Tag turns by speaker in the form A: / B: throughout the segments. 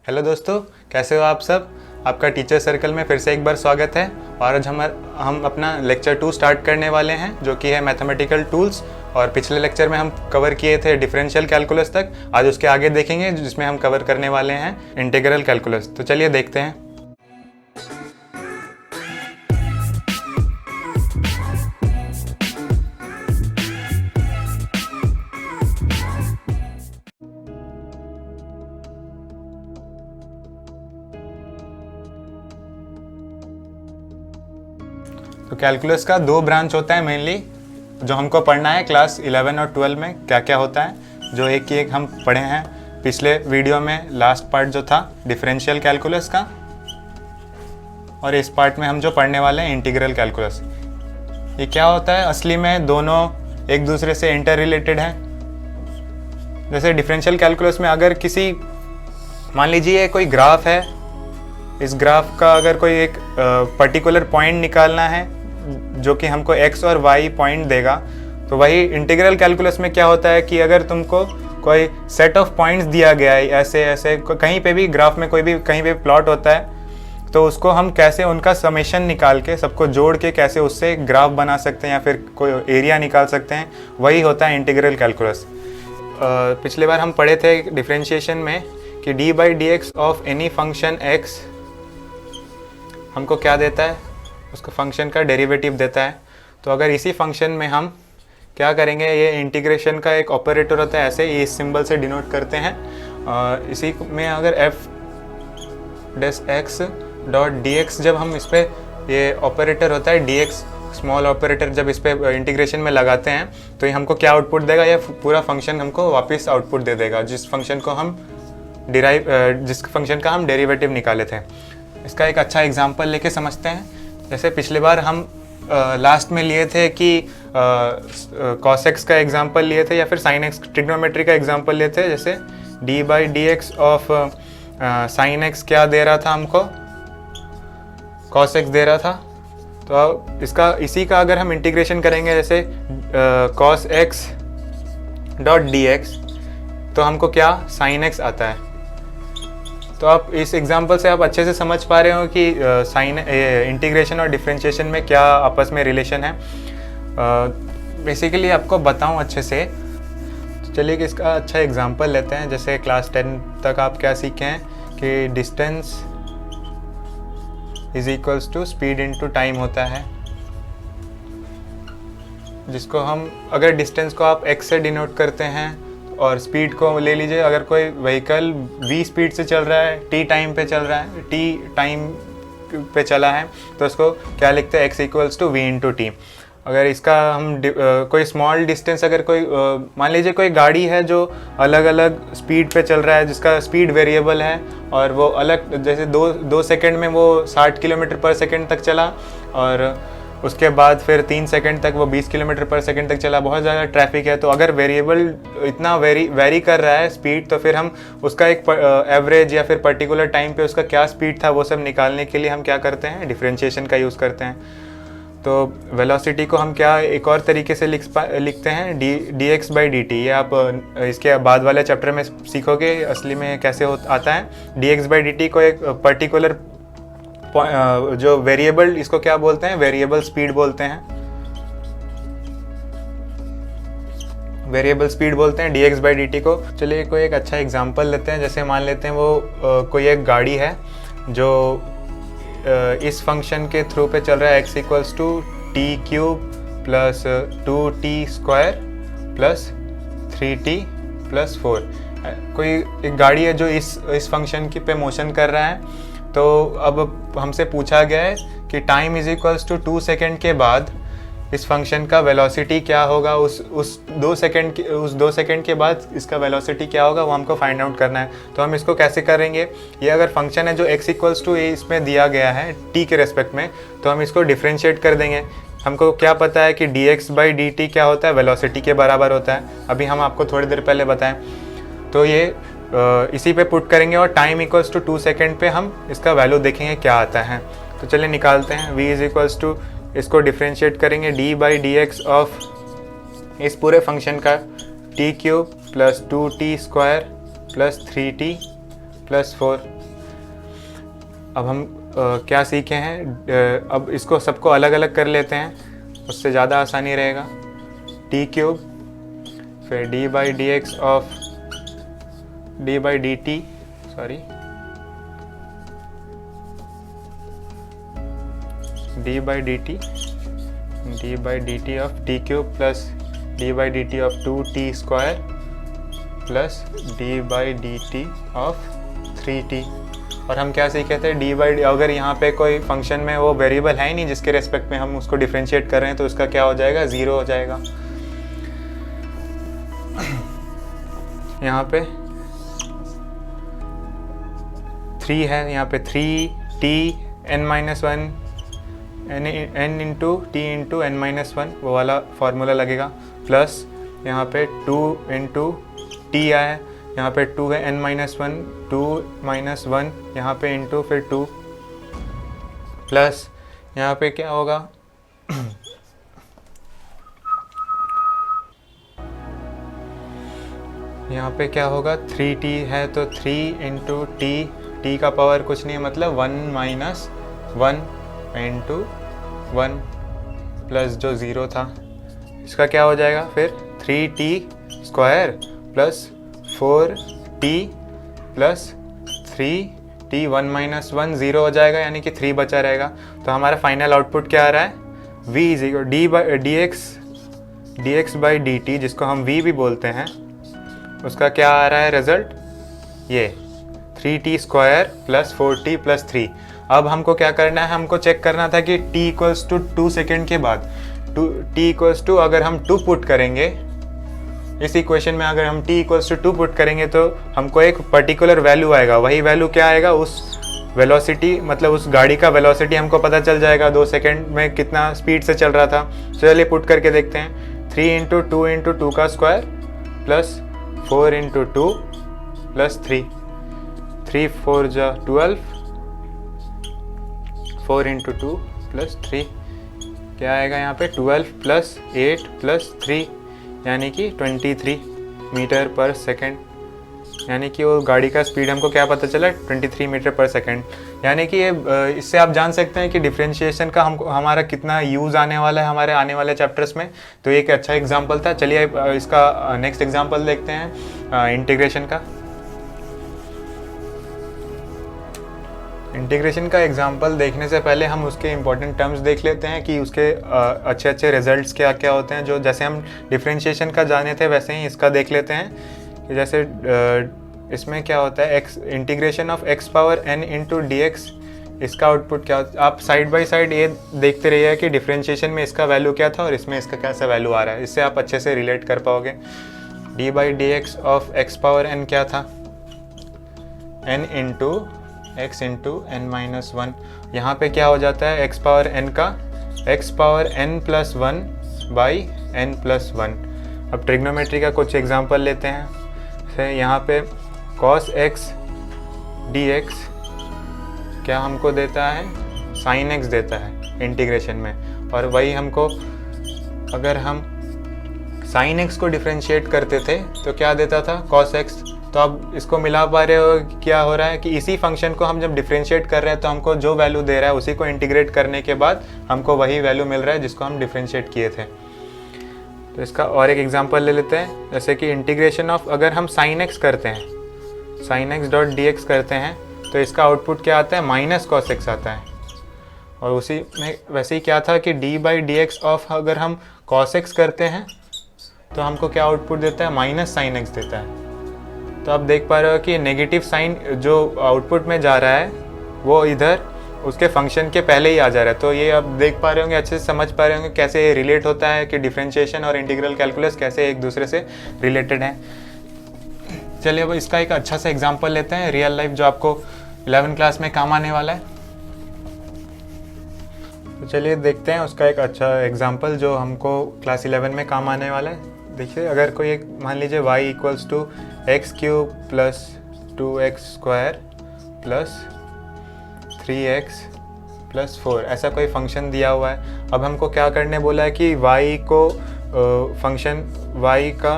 A: Hello दोस्तों, कैसे हो आप सब। आपका टीचर सर्कल में फिर से एक बार स्वागत है। और आज हम अपना लेक्चर 2 स्टार्ट करने वाले हैं, जो कि है मैथमेटिकल टूल्स। और पिछले लेक्चर में हम कवर किए थे डिफरेंशियल कैलकुलस तक। आज उसके आगे देखेंगे जिसमें हम कवर करने वाले हैं इंटीग्रल कैलकुलस। तो चलिए देखते हैं। तो कैलकुलस का 2 ब्रांच होता है मेनली, जो हमको पढ़ना है क्लास 11 और 12 में क्या क्या होता है। जो एक हम पढ़े हैं पिछले वीडियो में, लास्ट पार्ट जो था डिफरेंशियल कैलकुलस का, और इस पार्ट में हम जो पढ़ने वाले हैं इंटीग्रल कैलकुलस। ये क्या होता है, असली में दोनों एक दूसरे से इंटर रिलेटेड हैं। जैसे डिफरेंशियल कैलकुलस में अगर किसी, मान लीजिए कोई ग्राफ है, इस ग्राफ का अगर कोई एक पर्टिकुलर पॉइंट निकालना है जो कि हमको x और y पॉइंट देगा, तो वही इंटीग्रल कैलकुलस में क्या होता है कि अगर तुमको कोई सेट ऑफ पॉइंट्स दिया गया है, ऐसे ऐसे कहीं पे भी ग्राफ में कोई भी कहीं पे प्लॉट होता है, तो उसको हम कैसे उनका समेशन निकाल के सबको जोड़ के कैसे उससे ग्राफ बना सकते हैं या फिर कोई एरिया निकाल सकते हैं, वही होता है इंटीग्रल कैलकुलस। पिछले बार हम पढ़े थे डिफरेंशिएशन में कि d/dx of any function x हमको क्या देता है, उसको फंक्शन का डेरिवेटिव देता है। तो अगर इसी फंक्शन में हम क्या करेंगे, ये इंटीग्रेशन का एक ऑपरेटर होता है, ऐसे इस सिंबल से डिनोट करते हैं। और इसी में अगर f(x).dx जब हम इस पर, ये ऑपरेटर होता है dx स्मॉल ऑपरेटर, जब इस पर इंटीग्रेशन में लगाते हैं तो ये हमको क्या आउटपुट देगा, ये पूरा फंक्शन हमको वापस आउटपुट दे देगा जिस फंक्शन को हम जिस फंक्शन का हम डेरिवेटिव निकाले थे। इसका एक अच्छा एग्जांपल लेके समझते हैं। जैसे पिछले बार हम लास्ट में लिए थे कि cos x का एग्जांपल लिए थे या फिर sin x ट्रिग्नोमेट्री का एग्जांपल लिए थे। जैसे d/dx ऑफ sin x क्या दे रहा था हमको, cos x दे रहा था। तो इसका इसी का अगर हम इंटीग्रेशन करेंगे, जैसे cos x डॉट dx, तो हमको क्या sin x आता है। तो आप इस एग्जांपल से आप अच्छे से समझ पा रहे हो कि साइन इंटीग्रेशन और डिफरेंशिएशन में क्या आपस में रिलेशन है। बेसिकली आपको बताऊं अच्छे से, तो चलिए कि इसका अच्छा एग्जांपल लेते हैं। जैसे क्लास 10 तक आप क्या सीखे हैं कि distance is equals to speed into time होता है, जिसको हम अगर डिस्टेंस को आप x से डिनोट करते हैं और स्पीड को ले लीजिए। अगर कोई व्हीकल v स्पीड से चल रहा है, t टाइम पे चल रहा है, t टाइम पे चला है, तो उसको क्या लिखते हैं, x equals to v into T. अगर इसका हम कोई स्मॉल डिस्टेंस, अगर कोई मान लीजिए कोई गाड़ी है जो अलग अलग स्पीड पे चल रहा है, जिसका स्पीड वेरिएबल है, और वो अलग, जैसे दो सेकंड में वो 60 किलोमीटर पर सेकंड तक चला, और उसके बाद फिर 3 सेकंड तक वो 20 किलोमीटर पर सेकंड तक चला, बहुत ज़्यादा ट्रैफिक है। तो अगर वेरिएबल इतना वेरी कर रहा है स्पीड, तो फिर हम उसका एक एवरेज या फिर पर्टिकुलर टाइम पे उसका क्या स्पीड था वो सब निकालने के लिए हम क्या करते हैं, डिफरेंशिएशन का यूज़ करते हैं। तो वेलोसिटी को हम क्या एक और तरीके से लिखते हैं, dx/dt। ये आप इसके बाद वाले चैप्टर में सीखोगे असली में कैसे आता है। dx/dt को एक पर्टिकुलर जो वेरिएबल, इसको क्या बोलते हैं, वेरिएबल स्पीड बोलते हैं, वेरिएबल स्पीड बोलते हैं dx/dt को। चलिए कोई एक अच्छा एग्जांपल लेते हैं। जैसे मान लेते हैं वो कोई एक गाड़ी है जो इस फंक्शन के थ्रू पे चल रहा है, x equals to t³ plus 2t² plus 3t plus 4। कोई एक गाड़ी है जो इस फंक्शन की पे मोशन कर रहा है। तो अब हमसे पूछा गया है कि time is equals to 2 second के बाद इस फंक्शन का वेलोसिटी क्या होगा, उस 2 सेकेंड के बाद इसका वेलोसिटी क्या होगा, वो हमको फाइंड आउट करना है। तो हम इसको कैसे करेंगे, ये अगर फंक्शन है जो x इक्वल्स टू ए इसमें दिया गया है t के रेस्पेक्ट में, तो हम इसको डिफ्रेंशिएट कर देंगे। हमको क्या पता है कि dx/dt क्या होता है, वेलोसिटी के बराबर होता है। अभी हम आपको थोड़ी देर पहले बताएं। तो ये इसी पे पुट करेंगे और टाइम इक्वल्स टू 2 सेकेंड पे हम इसका वैल्यू देखेंगे क्या आता है। तो चलिए निकालते हैं। v इज इक्वल्स टू, इसको डिफ्रेंशिएट करेंगे d/dx ऑफ इस पूरे फंक्शन का t³ plus 2t² plus 3t plus 4। अब हम क्या सीखे हैं, अब इसको सबको अलग अलग कर लेते हैं, उससे ज़्यादा आसानी रहेगा। टी क्यूब, फिर D by D x of D by D T, sorry D by D T of T cube plus D by D T of 2t square plus D by D T of 3t। और हम क्या सीखे थे, D by, अगर यहाँ पे कोई function में वो वेरिएबल है ही नहीं जिसके रेस्पेक्ट में हम उसको डिफ्रेंशिएट कर रहे हैं, तो उसका क्या हो जाएगा, 0 हो जाएगा। यहाँ पे 3 है, यहाँ पे 3t n-1 n into T into n-1 वो वाला फार्मूला लगेगा, प्लस यहाँ पे 2 इंटू टी आया, यहाँ पे 2 है n-1 2 - 1 यहाँ पे इंटू फिर 2, प्लस यहाँ पे क्या होगा यहाँ पे क्या होगा, 3t है तो 3 इंटू टी का पावर कुछ नहीं है, मतलब 1 - 1 इंटू 1 प्लस जो 0 था, इसका क्या हो जाएगा फिर 3t square plus 4t plus 3t 1 - 1 0 हो जाएगा, यानी कि 3 बचा रहेगा। तो हमारा फाइनल आउटपुट क्या आ रहा है, v = D x by D T, जिसको हम v भी बोलते हैं, उसका क्या आ रहा है रिजल्ट, ये 3t square plus 4t plus 3। अब हमको क्या करना है, हमको चेक करना था कि t = 2 सेकेंड के बाद t = अगर हम 2 पुट करेंगे इस इक्वेशन में, अगर हम t = 2 पुट करेंगे तो हमको एक पर्टिकुलर वैल्यू आएगा। वही वैल्यू क्या आएगा, उस वेलोसिटी, मतलब उस गाड़ी का वेलोसिटी हमको पता चल जाएगा 2 सेकेंड में कितना स्पीड से चल रहा था। चलिए पुट करके देखते हैं, 3 × 2 × 2 का स्क्वायर प्लस 4 × 2 प्लस 3, 3 × 4 = 12, 4 × 2 प्लस 3, क्या आएगा यहाँ पे 12 प्लस 8 प्लस 3, यानी कि 23 मीटर पर सेकेंड। यानी कि वो गाड़ी का स्पीड हमको क्या पता चला, 23 मीटर पर सेकेंड। यानी कि ये इससे आप जान सकते हैं कि डिफरेंशिएशन का हमारा कितना यूज़ आने वाला है हमारे आने वाले चैप्टर्स में। तो एक अच्छा एग्जांपल था। चलिए इसका नेक्स्ट एग्जांपल देखते हैं इंटीग्रेशन का। इंटीग्रेशन का एग्जांपल देखने से पहले हम उसके इंपॉर्टेंट टर्म्स देख लेते हैं कि उसके अच्छे अच्छे रिजल्ट्स क्या क्या होते हैं। जो जैसे हम डिफरेंशिएशन का जाने थे वैसे ही इसका देख लेते हैं कि जैसे इसमें क्या होता है, integration of x power n into D x, इसका आउटपुट क्या होता है। आप साइड बाय साइड ये देखते रहिए कि डिफरेंशिएशन में इसका वैल्यू क्या था और इसमें इसका कैसा वैल्यू आ रहा है। इससे आप अच्छे से रिलेट कर पाओगे। D by D x of x power n क्या था, n into x into n-1। यहाँ पे क्या हो जाता है, x पावर n का x power n+1 by n+1। अब ट्रिग्नोमेट्री का कुछ एग्जांपल लेते हैं। जैसे यहाँ पे cos x dx क्या हमको देता है, sin x देता है इंटीग्रेशन में। और वही हमको अगर हम sin x को डिफ्रेंशिएट करते थे तो क्या देता था, cos x। तो अब इसको मिला पा रहे हो, क्या हो रहा है कि इसी फंक्शन को हम जब डिफ्रेंशिएट कर रहे हैं तो हमको जो वैल्यू दे रहा है उसी को इंटीग्रेट करने के बाद हमको वही वैल्यू मिल रहा है जिसको हम डिफ्रेंशिएट किए थे। तो इसका और एक एग्जांपल ले लेते हैं। जैसे कि इंटीग्रेशन ऑफ, अगर हम sin x करते हैं, sin x डॉट dx करते हैं तो इसका आउटपुट क्या आता है, माइनस cos x आता है। और उसी में वैसे ही क्या था कि d by D x of, अगर हम cos x करते हैं तो हमको क्या आउटपुट देता है, माइनस sin x देता है। तो आप देख पा रहे हो कि नेगेटिव साइन जो आउटपुट में जा रहा है वो इधर उसके फंक्शन के पहले ही आ जा रहा है। तो ये आप देख पा रहे होंगे, अच्छे से समझ पा रहे होंगे कैसे ये रिलेट होता है कि डिफरेंशिएशन और इंटीग्रल कैलकुलस कैसे एक दूसरे से रिलेटेड हैं। चलिए अब इसका एक अच्छा सा एग्जांपल लेते हैं रियल लाइफ, जो आपको 11th क्लास में काम आने वाला है। तो चलिए देखते हैं उसका एक अच्छा एग्जांपल जो हमको क्लास 11 में काम आने वाला है। देखिए, अगर कोई एक मान लीजिए y = x³ plus 2x square plus 3x plus 4 ऐसा कोई फंक्शन दिया हुआ है। अब हमको क्या करने बोला है कि y को फंक्शन y का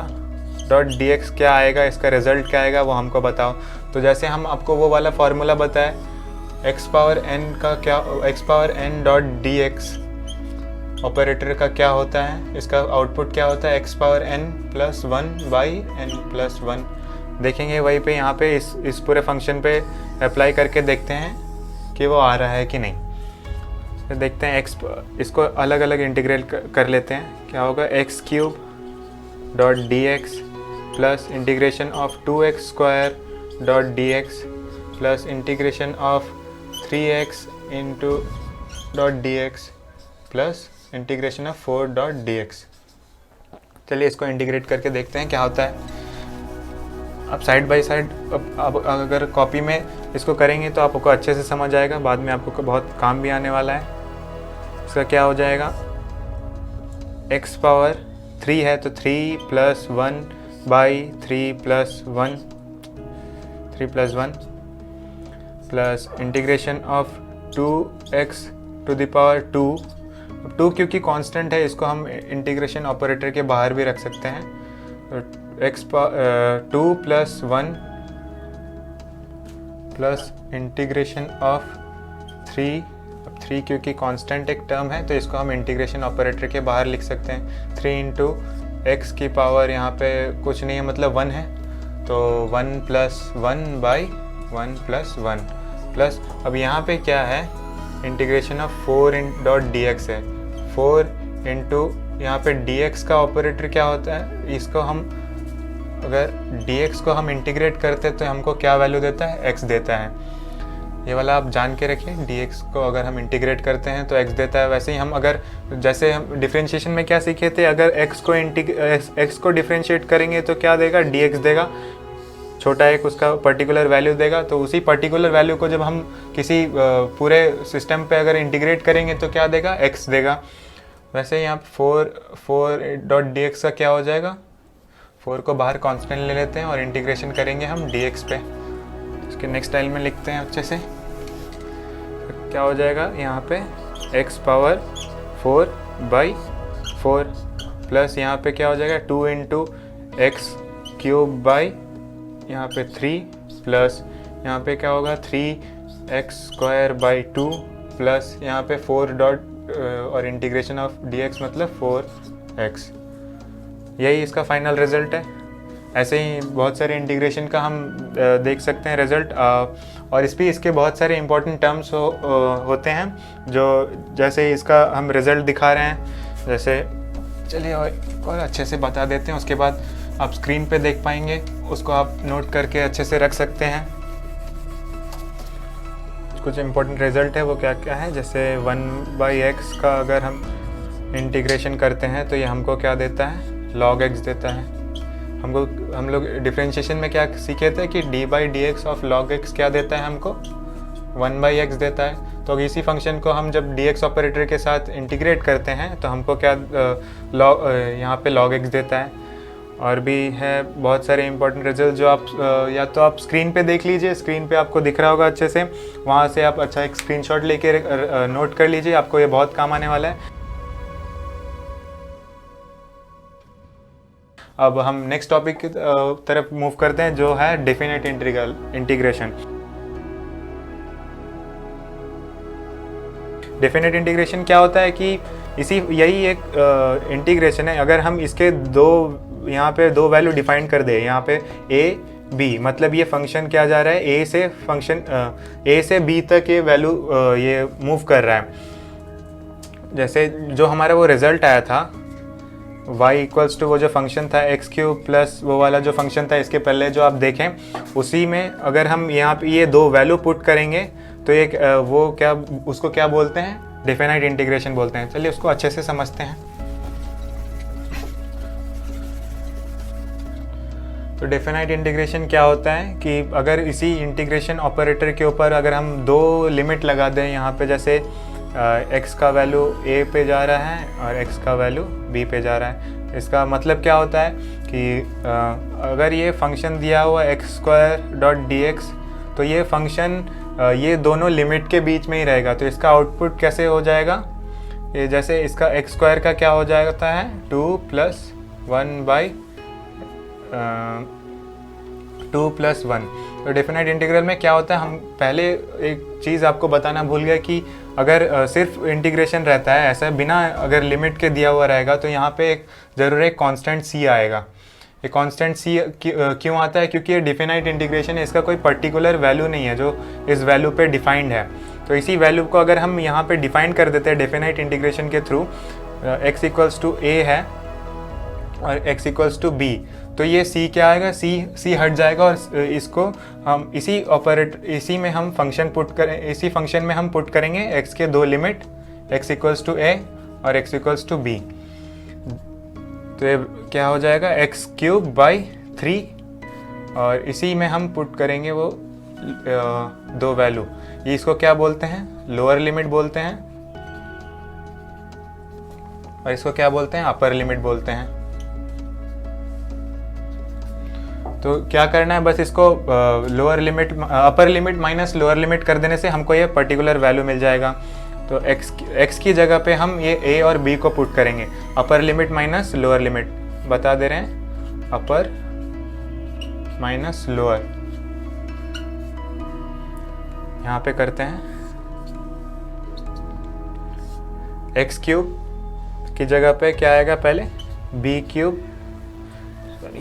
A: डॉट dx क्या आएगा, इसका रिजल्ट क्या आएगा वो हमको बताओ। तो जैसे हम आपको वो वाला फार्मूला बताए x पावर n का क्या, x power n dot d x operator का क्या होता है, इसका आउटपुट क्या होता है, x power n plus 1 by n plus 1। देखेंगे वहीं पे यहाँ पे इस पूरे फंक्शन पे अप्लाई करके देखते हैं कि वो आ रहा है कि नहीं। तो देखते हैं इसको अलग अलग इंटीग्रेट कर लेते हैं। क्या होगा, x cube dot d x plus integration of 2x square dot d x plus integration of 3x into dot d x plus integration of 4 dot d x. चलिए इसको इंटीग्रेट करके देखते हैं क्या होता है। अब साइड बाय साइड अब अगर कॉपी में इसको करेंगे तो आपको अच्छे से समझ आएगा, बाद में आपको बहुत काम भी आने वाला है। इसका क्या हो जाएगा, x पावर 3 है तो 3 plus 1 by 3 plus 1 plus integration of 2x to the power 2 क्योंकि कांस्टेंट है इसको हम इंटीग्रेशन ऑपरेटर के बाहर भी रख सकते हैं। तो 2 प्लस 1 प्लस इंटीग्रेशन ऑफ 3, अब 3 क्योंकि कांस्टेंट एक टर्म है तो इसको हम इंटीग्रेशन ऑपरेटर के बाहर लिख सकते हैं। 3 इंटू एक्स की पावर यहाँ पे कुछ नहीं है, मतलब 1 है, तो 1 प्लस 1 बाई 1 प्लस 1 प्लस अब यहाँ पे क्या है, integration of 4 dot d x है। 4 इंटू यहाँ पे डी एक्स का ऑपरेटर क्या होता है, इसको हम अगर dx को हम इंटीग्रेट करते हैं तो हमको क्या वैल्यू देता है, x देता है। ये वाला आप जान के रखिए, dx को अगर हम इंटीग्रेट करते हैं तो x देता है। वैसे ही हम अगर जैसे हम डिफरेंशिएशन में क्या सीखे थे, अगर x को डिफरेंशिएट करेंगे तो क्या देगा, dx देगा, छोटा एक उसका पर्टिकुलर वैल्यू देगा। तो उसी पर्टिकुलर वैल्यू को जब हम किसी पूरे सिस्टम पे अगर इंटीग्रेट करेंगे तो क्या देगा, x देगा। वैसे ही यहाँ 4 डॉट डी एक्स का क्या हो जाएगा, 4 को बाहर कांस्टेंट ले लेते हैं और इंटीग्रेशन करेंगे हम dx पे। इसके नेक्स्ट लाइन में लिखते हैं अच्छे से, तो क्या हो जाएगा यहाँ पे x पावर 4 बाई 4 प्लस यहाँ पे क्या हो जाएगा 2 इंटू एक्स क्यूब बाई यहाँ पे 3 प्लस यहाँ पे क्या होगा 3x स्क्वायर बाई 2 प्लस यहाँ पे 4 डॉट और इंटीग्रेशन ऑफ dx मतलब 4x। यही इसका फाइनल रिजल्ट है। ऐसे ही बहुत सारे इंटीग्रेशन का हम देख सकते हैं रिजल्ट, और इसके बहुत सारे इंपॉर्टेंट टर्म्स होते हैं जो जैसे इसका हम रिजल्ट दिखा रहे हैं। जैसे चलिए और अच्छे से बता देते हैं, उसके बाद आप स्क्रीन पे देख पाएंगे, उसको आप नोट करके अच्छे से रख सकते हैं। कुछ इंपॉर्टेंट रिजल्ट है वो क्या क्या है, जैसे 1/x का अगर हम इंटीग्रेशन करते हैं तो ये हमको क्या देता है, log x देता है। हम लोग डिफरेंशिएशन में क्या सीखे थे कि d/dx ऑफ log x क्या देता है हमको, 1/x देता है। तो इसी फंक्शन को हम जब dx ऑपरेटर के साथ इंटीग्रेट करते हैं तो हमको क्या यहाँ पे log x देता है। और भी है बहुत सारे इंपॉर्टेंट रिजल्ट जो आप या तो आप स्क्रीन पे देख लीजिए, स्क्रीन पे आपको दिख रहा होगा अच्छे से, वहाँ से आप अच्छा एक स्क्रीनशॉट लेके नोट कर लीजिए, आपको ये बहुत काम आने वाला है। अब हम नेक्स्ट टॉपिक की तरफ मूव करते हैं जो है डेफिनेट इंटीग्रेशन। डेफिनेट इंटीग्रेशन क्या होता है कि यही एक इंटीग्रेशन है। अगर हम इसके यहाँ पे दो वैल्यू डिफाइन कर दे, यहाँ पे a b, मतलब ये फंक्शन क्या जा रहा है, a से b तक ये वैल्यू ये मूव कर रहा है। जैसे जो हमारा वो रिजल्ट आया था y इक्वल्स टू वो जो फंक्शन था x क्यूब प्लस वो वाला जो फंक्शन था इसके पहले जो आप देखें, उसी में अगर हम यहाँ पे ये दो वैल्यू पुट करेंगे तो एक वो क्या उसको क्या बोलते हैं, डेफिनाइट इंटीग्रेशन बोलते हैं। चलिए उसको अच्छे से समझते हैं। तो डेफिनाइट इंटीग्रेशन क्या होता है कि अगर इसी इंटीग्रेशन ऑपरेटर के ऊपर अगर हम दो लिमिट लगा दें, यहाँ पे जैसे x का वैल्यू a पे जा रहा है और x का वैल्यू b पे जा रहा है। इसका मतलब क्या होता है कि अगर ये फंक्शन दिया हुआ x square dot d x, तो ये फंक्शन ये दोनों लिमिट के बीच में ही रहेगा। तो इसका आउटपुट कैसे हो जाएगा, ये जैसे इसका x स्क्वायर का क्या हो जाता है 2 प्लस 1 तो डेफिनेट इंटीग्रल में क्या होता है, हम पहले एक चीज़ आपको बताना भूल गए कि अगर सिर्फ इंटीग्रेशन रहता है ऐसा बिना अगर लिमिट के दिया हुआ रहेगा तो यहाँ पे एक ज़रूर एक कांस्टेंट सी आएगा। ये कांस्टेंट सी क्यों आता है, क्योंकि ये डिफिनाइट इंटीग्रेशन है, इसका कोई पर्टिकुलर वैल्यू नहीं है जो इस वैल्यू पे डिफाइंड है। तो इसी वैल्यू को अगर हम यहाँ पे डिफाइन कर देते हैं डिफिनाइट इंटीग्रेशन के थ्रू, x इक्वल्स टू a है और x इक्वल्स टू b, तो ये c क्या आएगा, c हट जाएगा और इसको हम इसी में हम फंक्शन पुट करें, इसी फंक्शन में हम पुट करेंगे x के दो limit, x equals to a और x इक्वल्स टू b। तो ये क्या हो जाएगा, x क्यूब बाई 3 और इसी में हम पुट करेंगे वो दो वैल्यू। ये इसको क्या बोलते हैं, लोअर लिमिट बोलते हैं और इसको क्या बोलते हैं, अपर लिमिट बोलते हैं। तो क्या करना है, बस इसको lower limit upper limit minus lower limit कर देने से हमको ये पर्टिकुलर वैल्यू मिल जाएगा। तो x की जगह पे हम ये a और b को पुट करेंगे, upper limit minus lower limit बता दे रहे हैं, अपर माइनस लोअर यहाँ पे करते हैं। x क्यूब की जगह पे क्या आएगा, पहले b क्यूब, सॉरी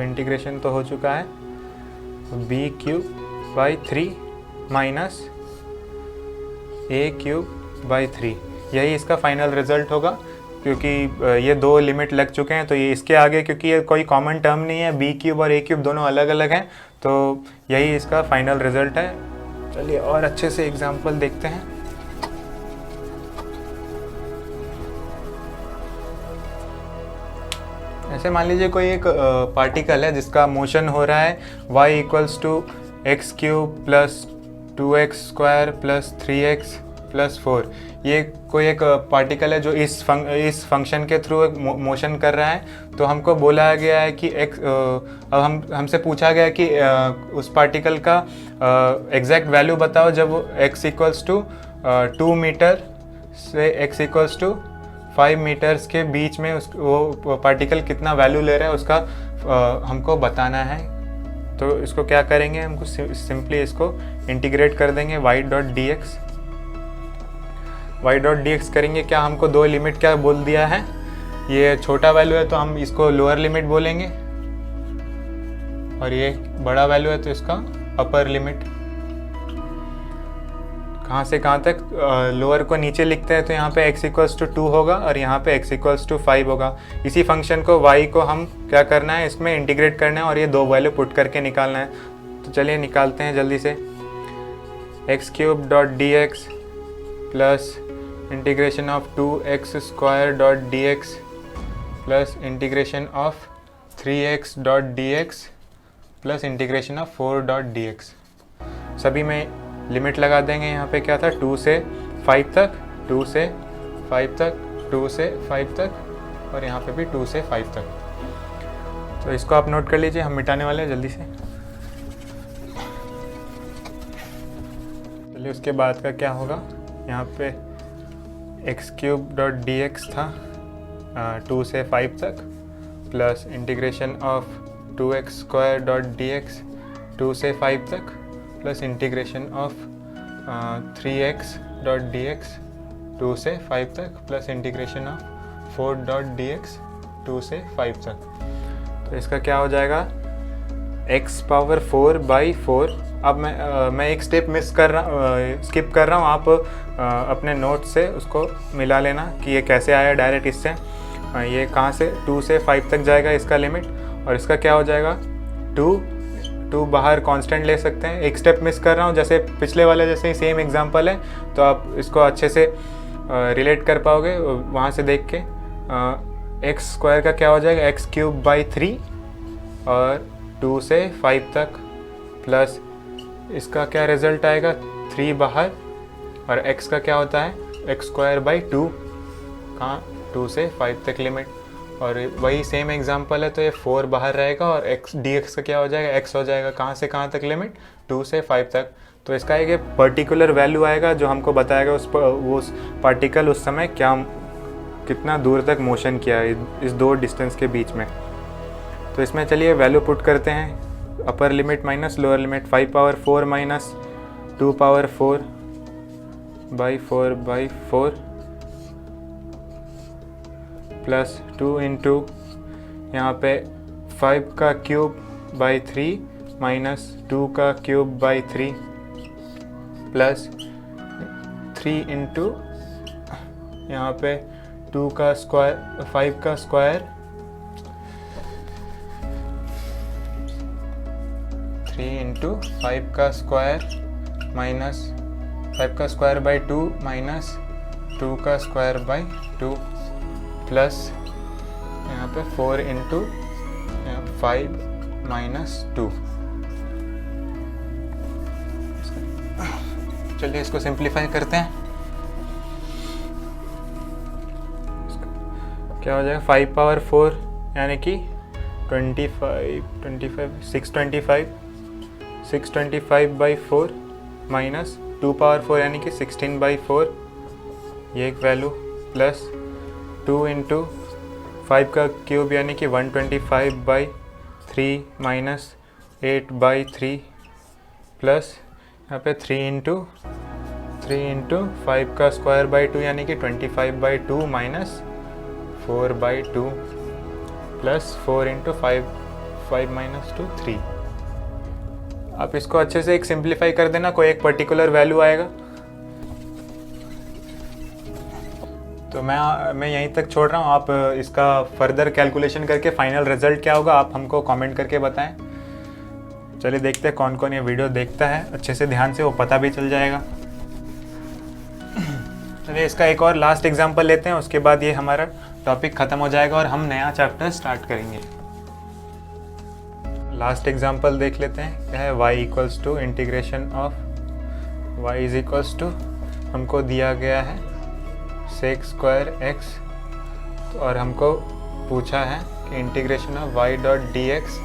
A: इंटीग्रेशन तो हो चुका है, b cube by 3 minus a cube by 3, यही इसका फाइनल रिजल्ट होगा। क्योंकि ये दो लिमिट लग चुके हैं तो ये इसके आगे, क्योंकि ये कोई कॉमन टर्म नहीं है, b क्यूब और a क्यूब दोनों अलग अलग हैं, तो यही इसका फाइनल रिजल्ट है। चलिए और अच्छे से एग्जांपल देखते हैं। ऐसे मान लीजिए कोई एक पार्टिकल है जिसका मोशन हो रहा है y equals to x cube plus 2x square plus 3x plus 4। ये कोई एक पार्टिकल है जो इस फंक्शन के थ्रू एक मोशन कर रहा है। तो हमको बोला गया है कि अब हमसे पूछा गया कि उस पार्टिकल का एग्जैक्ट वैल्यू बताओ जब वो x इक्वल्स टू 2 मीटर से x इक्वल्स टू 5 मीटर्स के बीच में वो पार्टिकल कितना वैल्यू ले रहा है उसका हमको बताना है। तो इसको क्या करेंगे, हमको सिंपली इसको इंटीग्रेट कर देंगे y डॉट डी एक्स करेंगे। क्या हमको दो लिमिट क्या बोल दिया है, ये छोटा वैल्यू है तो हम इसको लोअर लिमिट बोलेंगे और ये बड़ा वैल्यू है तो इसका अपर लिमिट। कहाँ से कहाँ तक, लोअर को नीचे लिखते हैं तो यहाँ पे x इक्वल्स टू 2 होगा और यहाँ पे x इक्वल्स टू 5 होगा। इसी फंक्शन को y को हम क्या करना है, इसमें इंटीग्रेट करना है और ये दो वैल्यू पुट करके निकालना है। तो चलिए निकालते हैं जल्दी से। x cube dot d x plus integration of 2x square dot d x plus integration of 3x dot d x plus integration of 4 dot d x. सभी में लिमिट लगा देंगे। यहाँ पे क्या था, 2 से 5 तक, 2 से 5 तक, 2 से 5 तक और यहाँ पे भी 2 से 5 तक। तो इसको आप नोट कर लीजिए, हम मिटाने वाले हैं जल्दी से। चलिए उसके बाद का क्या होगा, यहाँ पे x cube dot d x था 2 से 5 तक plus integration of 2x square dot d x 2 से 5 तक plus integration of 3x dot d x 2 से 5 तक plus integration of 4 dot d x 2 से 5 तक। तो इसका क्या हो जाएगा, x पावर 4 बाई 4। अब मैं एक स्टेप स्किप कर रहा हूँ, आप अपने नोट से उसको मिला लेना कि ये कैसे आया डायरेक्ट इससे। ये कहाँ से 2 से 5 तक जाएगा इसका लिमिट और इसका क्या हो जाएगा 2 बाहर कांस्टेंट ले सकते हैं। एक स्टेप मिस कर रहा हूँ, जैसे पिछले वाले जैसे ही सेम एग्जांपल है तो आप इसको अच्छे से रिलेट कर पाओगे वहाँ से देख के। एक्स स्क्वायर का क्या हो जाएगा, एक्स क्यूब बाई 3 और 2 से 5 तक प्लस इसका क्या रिजल्ट आएगा 3 बाहर और x का क्या होता है एक्स स्क्वायर बाई 2, कहाँ 2 से 5 तक लिमिट। और वही सेम एग्जांपल है तो ये 4 बाहर रहेगा और x dx का क्या हो जाएगा, x हो जाएगा कहाँ से कहाँ तक लिमिट 2 से 5 तक। तो इसका एक पर्टिकुलर वैल्यू आएगा जो हमको बताएगा उस पार्टिकल उस समय कितना दूर तक मोशन किया है इस दो डिस्टेंस के बीच में। तो इसमें चलिए वैल्यू पुट करते हैं। Upper limit minus lower limit 5 power 4 minus 2 power 4 by 4 plus 2 into यहाँ पे 5 का क्यूब बाई 3 माइनस 2 का क्यूब बाई 3 प्लस 3 इंटू यहाँ पे 2 का स्क्वायर 5 का स्क्वायर 3 इंटू 5 का स्क्वायर माइनस 5 का स्क्वायर बाई 2 माइनस 2 का स्क्वायर बाई 2 प्लस यहाँ पे 4 इंटू 5 माइनस 2। चलिए इसको सिंप्लीफाई करते हैं। क्या हो जाएगा 5 पावर 4 यानी कि 625 बाई 4 माइनस 2 पावर 4 यानी कि 16 बाई 4 ये एक वैल्यू प्लस 2 इंटू 5 का क्यूब यानी कि 125 बाई 3 माइनस 8 बाई 3 प्लस यहाँ पे 3 इंटू 5 का स्क्वायर बाई 2 यानी कि 25 by 2 minus 4 by 2 plus 4 into 5 minus 2 3। आप इसको अच्छे से एक सिंप्लीफाई कर देना, कोई एक पर्टिकुलर वैल्यू आएगा। तो मैं यहीं तक छोड़ रहा हूँ, आप इसका फर्दर कैलकुलेशन करके फाइनल रिजल्ट क्या होगा आप हमको कमेंट करके बताएं। चलिए देखते हैं कौन कौन ये वीडियो देखता है अच्छे से ध्यान से, वो पता भी चल जाएगा। चलिए इसका एक और लास्ट एग्जांपल लेते हैं, उसके बाद ये हमारा टॉपिक ख़त्म हो जाएगा और हम नया चैप्टर स्टार्ट करेंगे। लास्ट एग्जांपल देख लेते हैं, क्या है y equals to integration of y is equals to हमको दिया गया है सेक स्क्वायर x और हमको पूछा है कि integration of y dot d x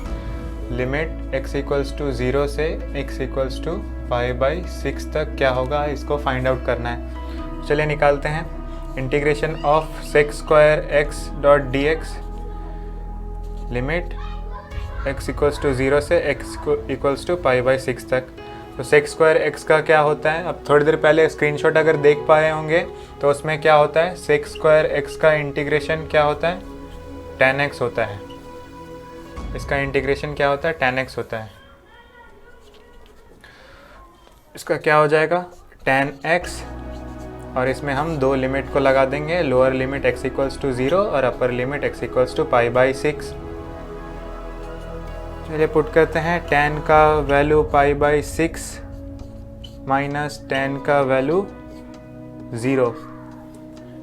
A: limit x equals to 0 से x equals to pi by 6 तक क्या होगा, इसको फाइंड आउट करना है। चलिए निकालते हैं। Integration of sec square x dot d x limit x equals to 0 से x equals to pi by 6 तक। तो सेक स्क्वायर x का क्या होता है, अब थोड़ी देर पहले स्क्रीनशॉट अगर देख पाए होंगे तो उसमें क्या होता है, सेक स्क्वायर x का इंटीग्रेशन क्या होता है, tan x होता है। इसका इंटीग्रेशन क्या होता है, tan x होता है। इसका क्या हो जाएगा tan x और इसमें हम दो लिमिट को लगा देंगे, lower limit x equals to 0 और upper limit x equals to pi by 6। चलिए पुट करते हैं, tan का value pi by 6 minus tan का वैल्यू 0।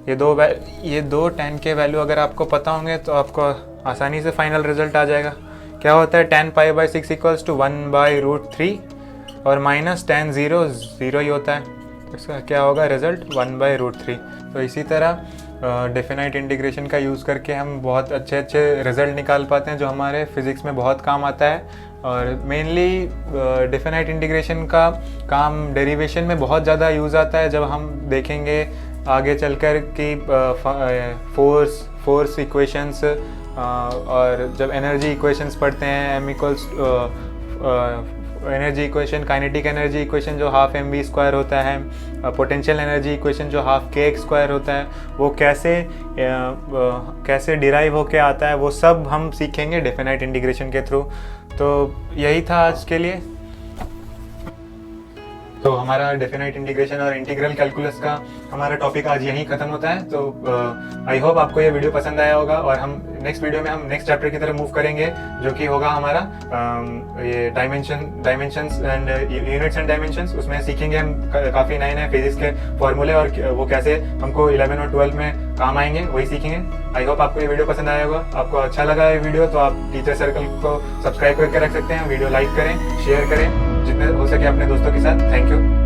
A: ये दो tan के वैल्यू अगर आपको पता होंगे तो आपको आसानी से फाइनल रिजल्ट आ जाएगा। क्या होता है tan pi by 6 equals to 1 by root 3 और माइनस tan 0 ही होता है। इसका क्या होगा रिजल्ट 1 बाई रूट 3। तो इसी तरह डेफिनाइट इंटीग्रेशन का यूज़ करके हम बहुत अच्छे रिजल्ट निकाल पाते हैं जो हमारे फिज़िक्स में बहुत काम आता है। और मेनली डेफिनाइट इंटीग्रेशन का काम डेरिवेशन में बहुत ज़्यादा यूज़ आता है, जब हम देखेंगे आगे चलकर कि फोर्स इक्वेशंस और जब एनर्जी इक्वेशंस पढ़ते हैं, m equals energy equation, kinetic energy equation जो हाफ एम वी स्क्वायर होता है, पोटेंशियल एनर्जी इक्वेशन जो हाफ के एक्स स्क्वायर होता है, वो कैसे डिराइव होके आता है, वो सब हम सीखेंगे डेफिनाइट इंटीग्रेशन के थ्रू। तो यही था आज के लिए। तो हमारा डेफिनाइट इंटीग्रेशन और इंटीग्रल कैलकुलस का हमारा टॉपिक आज यहीं ख़त्म होता है। तो आई होप आपको ये वीडियो पसंद आया होगा और हम नेक्स्ट वीडियो में हम नेक्स्ट चैप्टर की तरफ मूव करेंगे जो कि होगा हमारा ये dimensions and units and dimensions. उसमें सीखेंगे हम काफ़ी नए फिजिक्स के फॉर्मूले और वो कैसे हमको 11 और 12 में काम आएंगे, वही सीखेंगे। आई होप आपको ये वीडियो पसंद आया होगा। आपको अच्छा लगा ये वीडियो तो आप टीचर सर्कल को सब्सक्राइब करके रख सकते हैं। वीडियो लाइक करें, शेयर करें जितने हो सके अपने दोस्तों के साथ। Thank you.